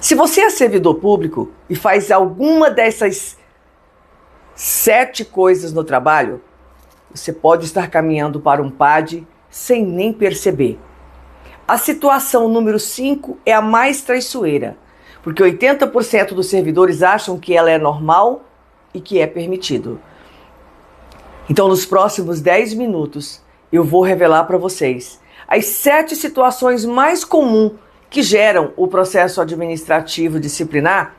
Se você é servidor público e faz alguma dessas 7 coisas no trabalho, você pode estar caminhando para um PAD sem nem perceber. A situação número 5 é a mais traiçoeira, porque 80% dos servidores acham que ela é normal e que é permitido. Então, nos próximos 10 minutos, eu vou revelar para vocês as 7 situações mais comuns que geram o processo administrativo disciplinar,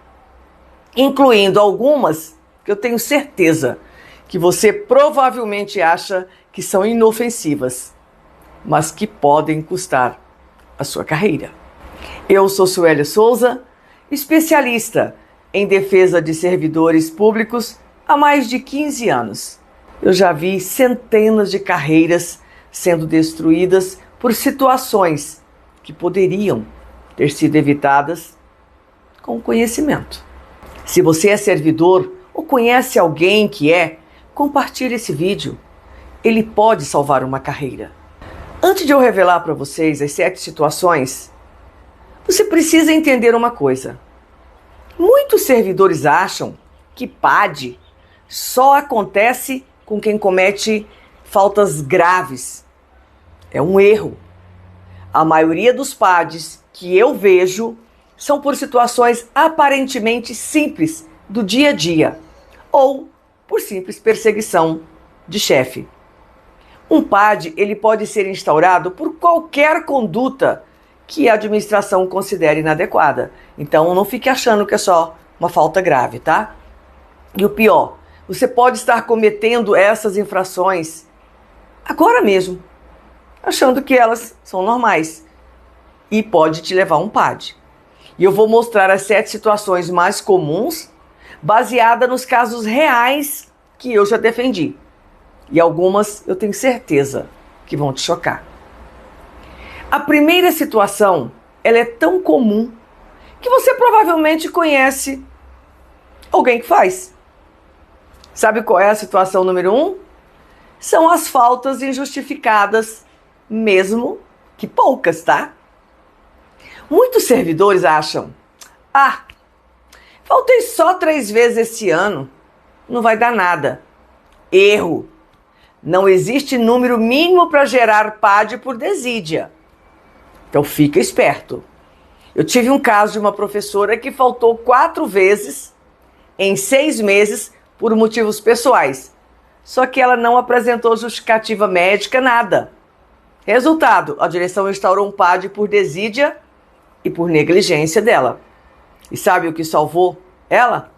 incluindo algumas que eu tenho certeza que você provavelmente acha que são inofensivas, mas que podem custar a sua carreira. Eu sou Suélia Souza, especialista em defesa de servidores públicos há mais de 15 anos. Eu já vi centenas de carreiras sendo destruídas por situações que poderiam ter sido evitadas com conhecimento. Se você é servidor ou conhece alguém que é, compartilhe esse vídeo. Ele pode salvar uma carreira. Antes de eu revelar para vocês as 7 situações, você precisa entender uma coisa. Muitos servidores acham que PAD só acontece com quem comete faltas graves. É um erro. A maioria dos PADs que eu vejo são por situações aparentemente simples do dia a dia ou por simples perseguição de chefe. Um PAD ele pode ser instaurado por qualquer conduta que a administração considere inadequada. Então não fique achando que é só uma falta grave, tá? E o pior, você pode estar cometendo essas infrações agora mesmo, achando que elas são normais e pode te levar a um PAD. E eu vou mostrar as 7 situações mais comuns baseada nos casos reais que eu já defendi. E algumas eu tenho certeza que vão te chocar. A primeira situação, ela é tão comum que você provavelmente conhece alguém que faz. Sabe qual é a situação número 1? São as faltas injustificadas, mesmo que poucas, tá? Muitos servidores acham, faltei só 3 vezes esse ano, não vai dar nada. Erro. Não existe número mínimo para gerar PAD por desídia. Então fica esperto. Eu tive um caso de uma professora que faltou 4 vezes em 6 meses por motivos pessoais. Só que ela não apresentou justificativa médica, nada. Resultado, a direção instaurou um PAD por desídia e por negligência dela. E sabe o que salvou ela?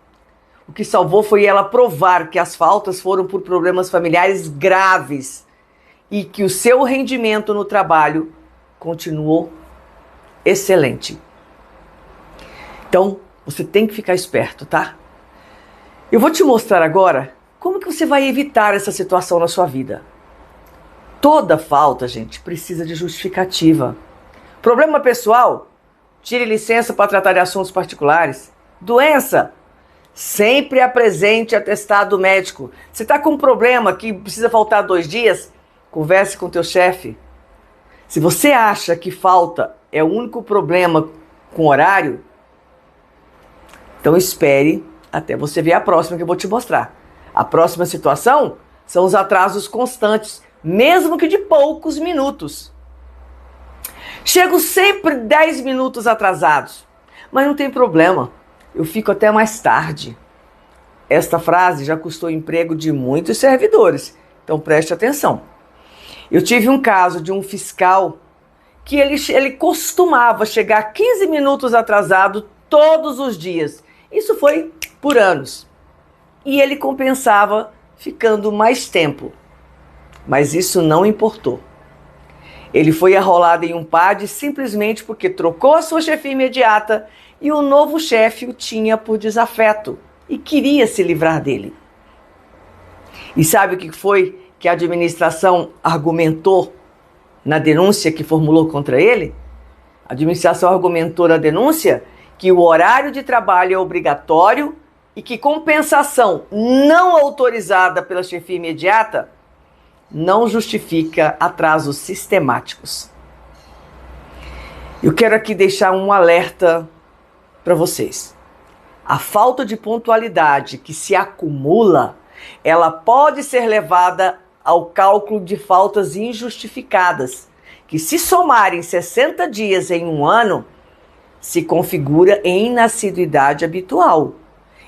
O que salvou foi ela provar que as faltas foram por problemas familiares graves e que o seu rendimento no trabalho continuou excelente. Então, você tem que ficar esperto, tá? Eu vou te mostrar agora como que você vai evitar essa situação na sua vida. Toda falta, gente, precisa de justificativa. Problema pessoal? Tire licença para tratar de assuntos particulares. Doença? Sempre apresente atestado médico. Você está com um problema que precisa faltar 2 dias? Converse com teu chefe. Se você acha que falta é o único problema com horário, então espere até você ver a próxima que eu vou te mostrar. A próxima situação são os atrasos constantes, mesmo que de poucos minutos. Chego sempre 10 minutos atrasados, mas não tem problema. Eu fico até mais tarde. Esta frase já custou o emprego de muitos servidores, então preste atenção. Eu tive um caso de um fiscal que ele costumava chegar 15 minutos atrasado todos os dias. Isso foi por anos. E ele compensava ficando mais tempo. Mas isso não importou. Ele foi arrolado em um PAD simplesmente porque trocou a sua chefia imediata e o novo chefe o tinha por desafeto e queria se livrar dele. E sabe o que foi que a administração argumentou na denúncia que formulou contra ele? A administração argumentou na denúncia que o horário de trabalho é obrigatório e que compensação não autorizada pela chefia imediata não justifica atrasos sistemáticos. Eu quero aqui deixar um alerta para vocês. A falta de pontualidade que se acumula, ela pode ser levada ao cálculo de faltas injustificadas, que se somarem 60 dias em um ano, se configura em inassiduidade habitual.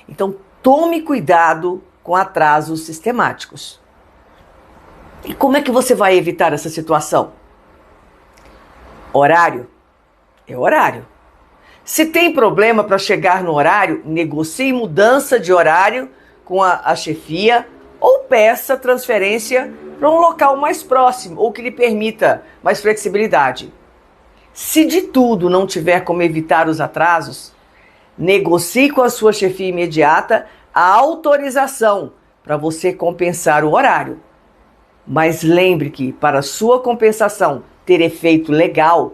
Então, tome cuidado com atrasos sistemáticos. E como é que você vai evitar essa situação? Horário é horário. Se tem problema para chegar no horário, negocie mudança de horário com a chefia ou peça transferência para um local mais próximo ou que lhe permita mais flexibilidade. Se de tudo não tiver como evitar os atrasos, negocie com a sua chefia imediata a autorização para você compensar o horário. Mas lembre que para sua compensação ter efeito legal,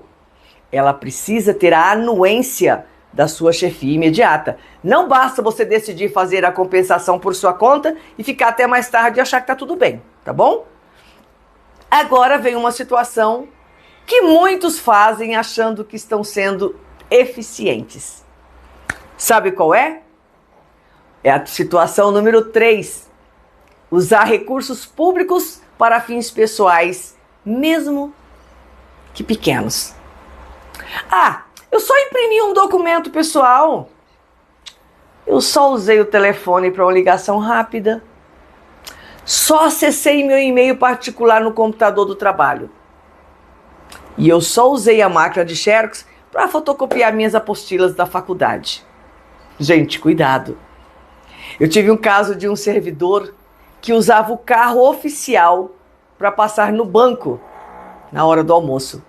ela precisa ter a anuência da sua chefia imediata. Não basta você decidir fazer a compensação por sua conta e ficar até mais tarde e achar que está tudo bem, tá bom? Agora vem uma situação que muitos fazem achando que estão sendo eficientes. Sabe qual é? É a situação número 3. Usar recursos públicos para fins pessoais, mesmo que pequenos. Ah, eu só imprimi um documento pessoal. Eu só usei o telefone para uma ligação rápida. Só acessei meu e-mail particular no computador do trabalho. E eu só usei a máquina de Xerox para fotocopiar minhas apostilas da faculdade. Gente, cuidado. Eu tive um caso de um servidor que usava o carro oficial para passar no banco na hora do almoço.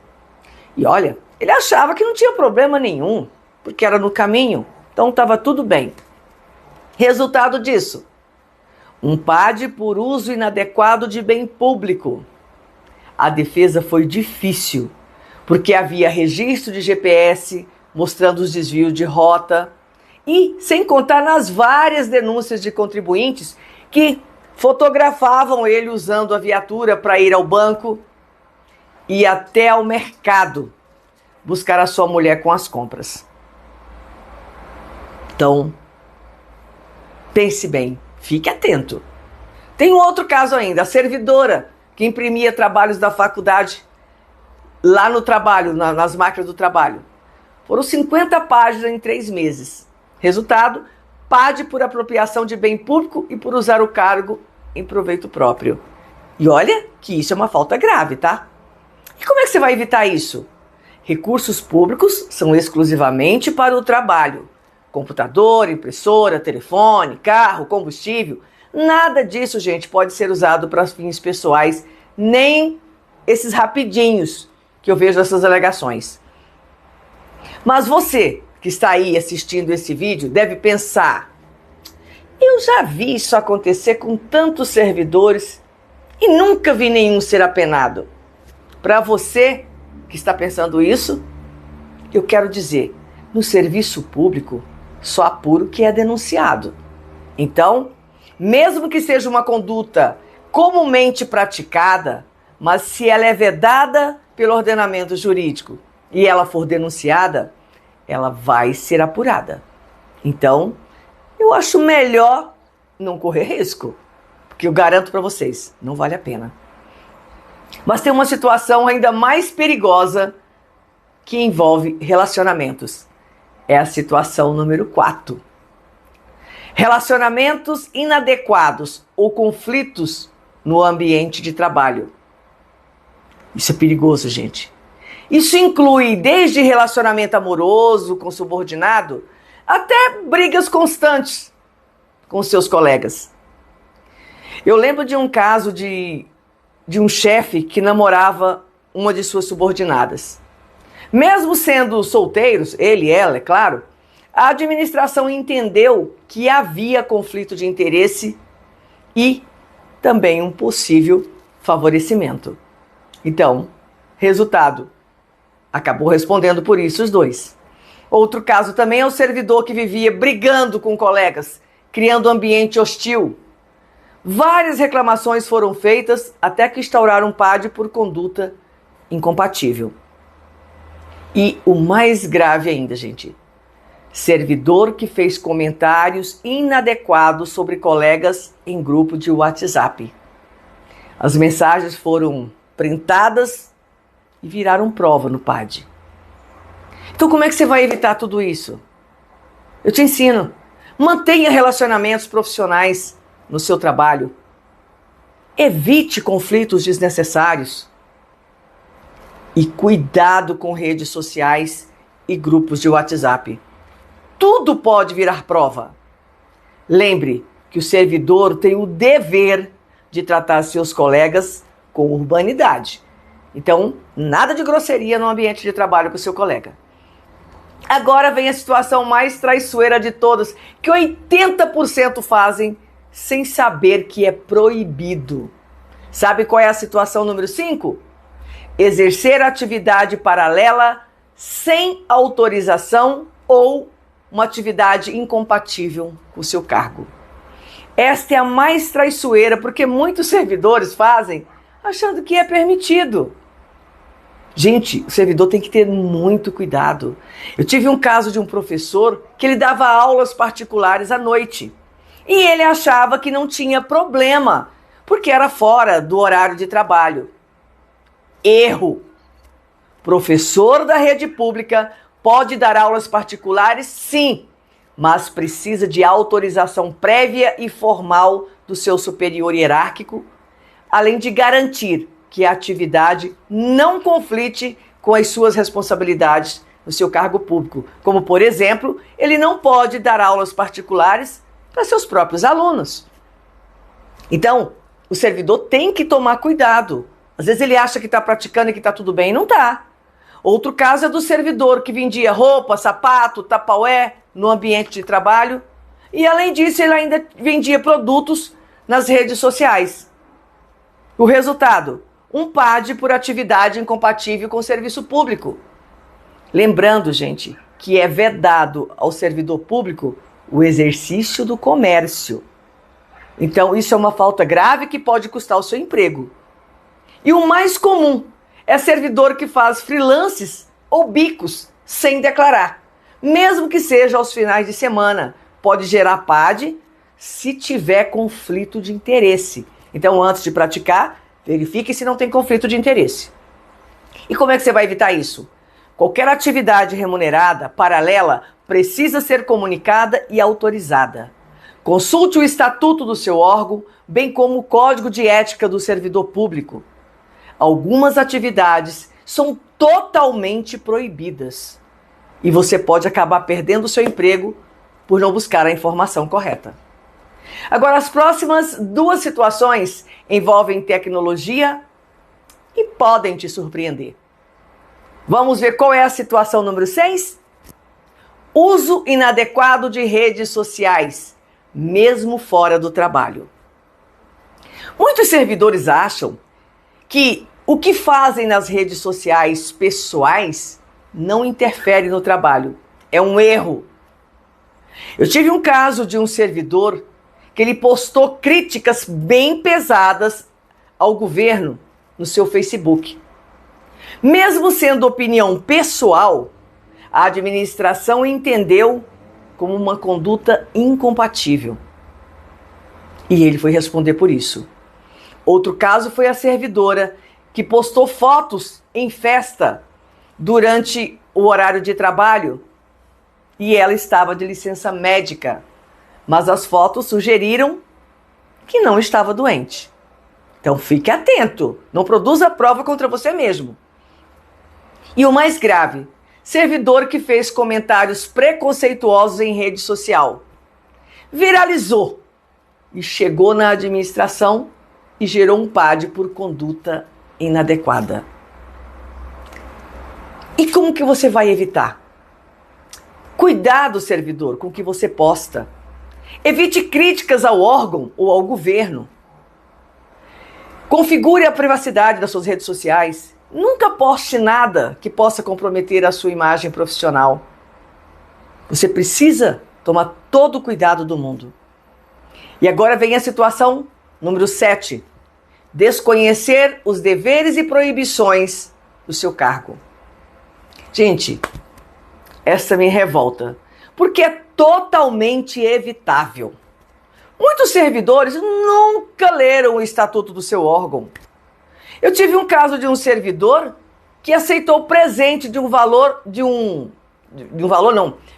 E olha, ele achava que não tinha problema nenhum, porque era no caminho, então estava tudo bem. Resultado disso, um PAD por uso inadequado de bem público. A defesa foi difícil, porque havia registro de GPS mostrando os desvios de rota e sem contar nas várias denúncias de contribuintes que fotografavam ele usando a viatura para ir ao banco e até ao mercado buscar a sua mulher com as compras. Então, pense bem, fique atento. Tem um outro caso ainda, a servidora que imprimia trabalhos da faculdade lá no trabalho, nas máquinas do trabalho. Foram 50 páginas em 3 meses. Resultado, PAD por apropriação de bem público e por usar o cargo em proveito próprio. E olha que isso é uma falta grave, tá? E como é que você vai evitar isso? Recursos públicos são exclusivamente para o trabalho. Computador, impressora, telefone, carro, combustível. Nada disso, gente, pode ser usado para fins pessoais, nem esses rapidinhos que eu vejo nessas alegações. Mas você que está aí assistindo esse vídeo deve pensar: eu já vi isso acontecer com tantos servidores e nunca vi nenhum ser apenado. Para você que está pensando isso, eu quero dizer, no serviço público só apura o que é denunciado. Então, mesmo que seja uma conduta comumente praticada, mas se ela é vedada pelo ordenamento jurídico e ela for denunciada, ela vai ser apurada. Então, eu acho melhor não correr risco, porque eu garanto para vocês, não vale a pena. Mas tem uma situação ainda mais perigosa que envolve relacionamentos. É a situação número 4. Relacionamentos inadequados ou conflitos no ambiente de trabalho. Isso é perigoso, gente. Isso inclui desde relacionamento amoroso com subordinado até brigas constantes com seus colegas. Eu lembro de um caso de um chefe que namorava uma de suas subordinadas. Mesmo sendo solteiros, ele e ela, é claro, a administração entendeu que havia conflito de interesse e também um possível favorecimento. Então, resultado, acabou respondendo por isso os dois. Outro caso também é o servidor que vivia brigando com colegas, criando um ambiente hostil. Várias reclamações foram feitas até que instauraram um PAD por conduta incompatível. E o mais grave ainda, gente, Servidor que fez comentários inadequados sobre colegas em grupo de WhatsApp. As mensagens foram printadas e viraram prova no PAD. Então como é que você vai evitar tudo isso? Eu te ensino. Mantenha relacionamentos profissionais no seu trabalho. Evite conflitos desnecessários. E cuidado com redes sociais e grupos de WhatsApp. Tudo pode virar prova. Lembre que o servidor tem o dever de tratar seus colegas com urbanidade. Então, nada de grosseria no ambiente de trabalho com o seu colega. Agora vem a situação mais traiçoeira de todas, que 80% fazem sem saber que é proibido. Sabe qual é a situação número 5? Exercer atividade paralela sem autorização ou uma atividade incompatível com o seu cargo. Esta é a mais traiçoeira, porque muitos servidores fazem achando que é permitido. Gente, o servidor tem que ter muito cuidado. Eu tive um caso de um professor que ele dava aulas particulares à noite. E ele achava que não tinha problema, porque era fora do horário de trabalho. Erro! Professor da rede pública pode dar aulas particulares, sim, mas precisa de autorização prévia e formal do seu superior hierárquico, além de garantir que a atividade não conflite com as suas responsabilidades no seu cargo público. Como, por exemplo, ele não pode dar aulas particulares para seus próprios alunos. Então, o servidor tem que tomar cuidado. Às vezes ele acha que está praticando e que está tudo bem, e não está. Outro caso é do servidor que vendia roupa, sapato, tapaué no ambiente de trabalho. E além disso, ele ainda vendia produtos nas redes sociais. O resultado? Um PAD por atividade incompatível com o serviço público. Lembrando, gente, que é vedado ao servidor público o exercício do comércio. Então, isso é uma falta grave que pode custar o seu emprego. E o mais comum é servidor que faz freelances ou bicos sem declarar. Mesmo que seja aos finais de semana, pode gerar PAD se tiver conflito de interesse. Então, antes de praticar, verifique se não tem conflito de interesse. E como é que você vai evitar isso? Qualquer atividade remunerada, paralela, precisa ser comunicada e autorizada. Consulte o estatuto do seu órgão, bem como o código de ética do servidor público. Algumas atividades são totalmente proibidas e você pode acabar perdendo o seu emprego por não buscar a informação correta. Agora, as próximas 2 situações envolvem tecnologia e podem te surpreender. Vamos ver qual é a situação número 6? Uso inadequado de redes sociais, mesmo fora do trabalho. Muitos servidores acham que o que fazem nas redes sociais pessoais não interfere no trabalho. É um erro. Eu tive um caso de um servidor que ele postou críticas bem pesadas ao governo no seu Facebook. Mesmo sendo opinião pessoal, a administração entendeu como uma conduta incompatível. E ele foi responder por isso. Outro caso foi a servidora que postou fotos em festa durante o horário de trabalho e ela estava de licença médica, mas as fotos sugeriram que não estava doente. Então fique atento, não produza prova contra você mesmo. E o mais grave, servidor que fez comentários preconceituosos em rede social. Viralizou e chegou na administração e gerou um PAD por conduta inadequada. E como que você vai evitar? Cuidado, servidor, com o que você posta. Evite críticas ao órgão ou ao governo. Configure a privacidade das suas redes sociais. Nunca poste nada que possa comprometer a sua imagem profissional. Você precisa tomar todo o cuidado do mundo. E agora vem a situação número 7. Desconhecer os deveres e proibições do seu cargo. Gente, essa me revolta, porque é totalmente evitável. Muitos servidores nunca leram o estatuto do seu órgão. Eu tive um caso de um servidor que aceitou presente de um valor,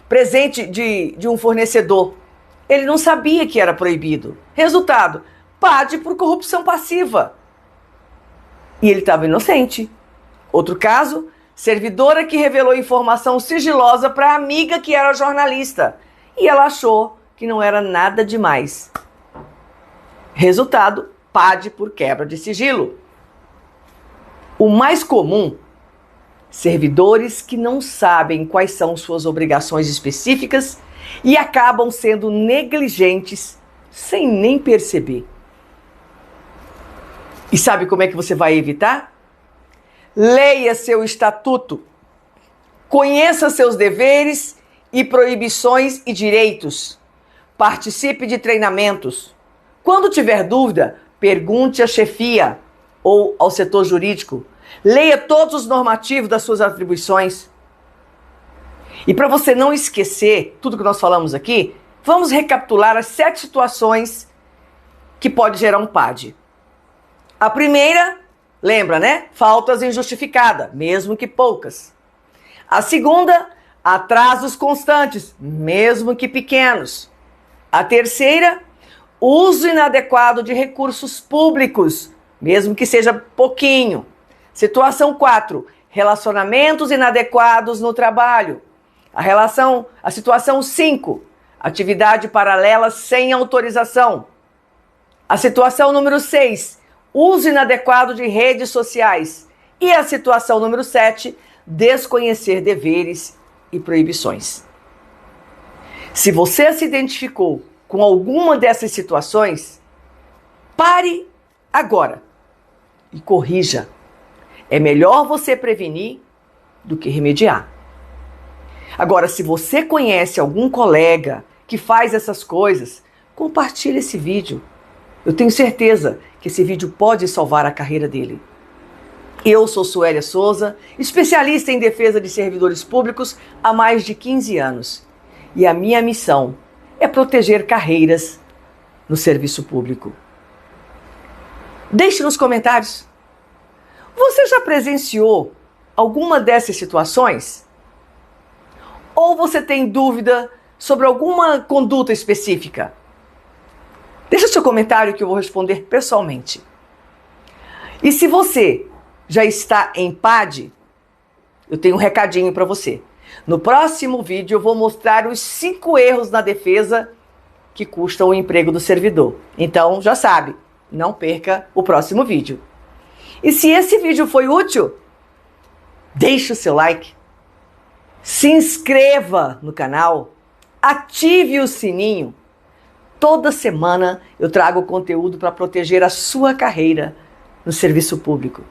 presente de um fornecedor. Ele não sabia que era proibido. Resultado, PAD por corrupção passiva. E ele estava inocente. Outro caso, servidora que revelou informação sigilosa para a amiga que era jornalista. E ela achou que não era nada demais. Resultado, PAD por quebra de sigilo. O mais comum, servidores que não sabem quais são suas obrigações específicas e acabam sendo negligentes sem nem perceber. E sabe como é que você vai evitar? Leia seu estatuto, conheça seus deveres e proibições e direitos, participe de treinamentos. Quando tiver dúvida, pergunte à chefia ou ao setor jurídico. Leia todos os normativos das suas atribuições. E para você não esquecer tudo que nós falamos aqui, vamos recapitular as 7 situações que pode gerar um PAD. A primeira, lembra, né? Faltas injustificadas, mesmo que poucas. A segunda, atrasos constantes, mesmo que pequenos. A terceira, uso inadequado de recursos públicos, mesmo que seja pouquinho. Situação 4, relacionamentos inadequados no trabalho. A situação 5, atividade paralela sem autorização. A situação número 6, uso inadequado de redes sociais. E a situação número 7, desconhecer deveres e proibições. Se você se identificou com alguma dessas situações, pare agora e corrija. É melhor você prevenir do que remediar. Agora, se você conhece algum colega que faz essas coisas, compartilhe esse vídeo. Eu tenho certeza que esse vídeo pode salvar a carreira dele. Eu sou Suélia Souza, especialista em defesa de servidores públicos há mais de 15 anos. E a minha missão é proteger carreiras no serviço público. Deixe nos comentários. Você já presenciou alguma dessas situações? Ou você tem dúvida sobre alguma conduta específica? Deixa seu comentário que eu vou responder pessoalmente. E se você já está em PAD, eu tenho um recadinho para você. No próximo vídeo eu vou mostrar os 5 erros na defesa que custam o emprego do servidor. Então já sabe, não perca o próximo vídeo. E se esse vídeo foi útil, deixe o seu like, se inscreva no canal, ative o sininho. Toda semana eu trago conteúdo para proteger a sua carreira no serviço público.